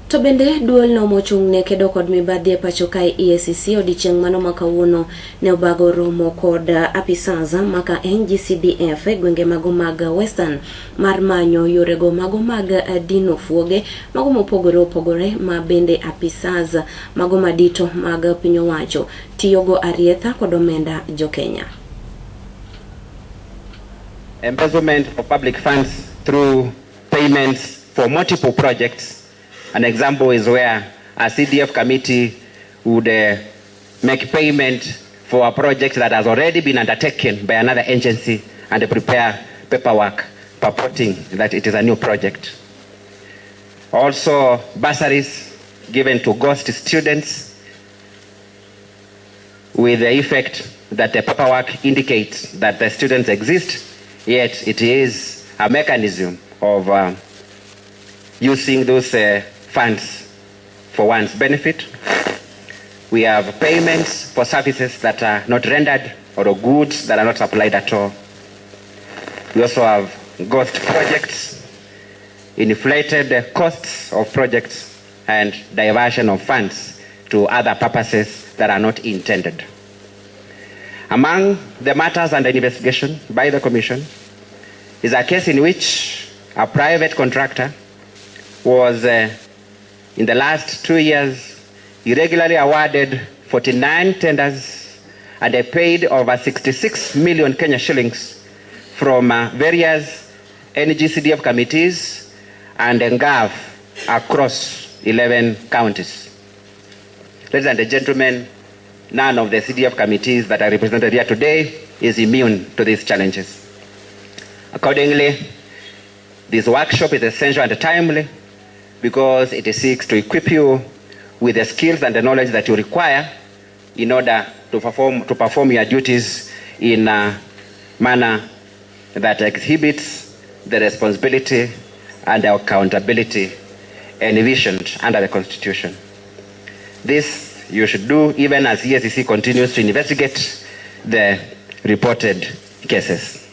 To bende duol no mochung ne Kedo Gi Mibadhi e pacho kae EACC odichieng' mano makawuono ne obago romo kod apisas maka NGCDF e gwenge mago mag Western mar manyo yorego mago mag dino fuoge mago mopogore opogore ma bende apisas mago madito mag piny owacho tiyogo arietha kod omenda jo Kenya. Embezzlement of public funds through payments for multiple projects. An example is where a CDF committee would make payment for a project that has already been undertaken by another agency and they prepare paperwork purporting that it is a new project. Also, bursaries given to ghost students with the effect that the paperwork indicates that the students exist, yet it is a mechanism of using those funds for one's benefit. We have payments for services that are not rendered or goods that are not supplied at all. We also have ghost projects, inflated costs of projects, and diversion of funds to other purposes that are not intended. Among the matters under investigation by the Commission is a case in which a private contractor was in the last 2 years irregularly awarded 49 tenders and they paid over 66 million Kenya shillings from various NGCDF committees and NGAV across 11 counties. Ladies and gentlemen, none of the CDF committees that are represented here today is immune to these challenges. Accordingly, this workshop is essential and timely because it seeks to equip you with the skills and the knowledge that you require in order to perform your duties in a manner that exhibits the responsibility and the accountability envisioned under the Constitution. This you should do even as EACC continues to investigate the reported cases.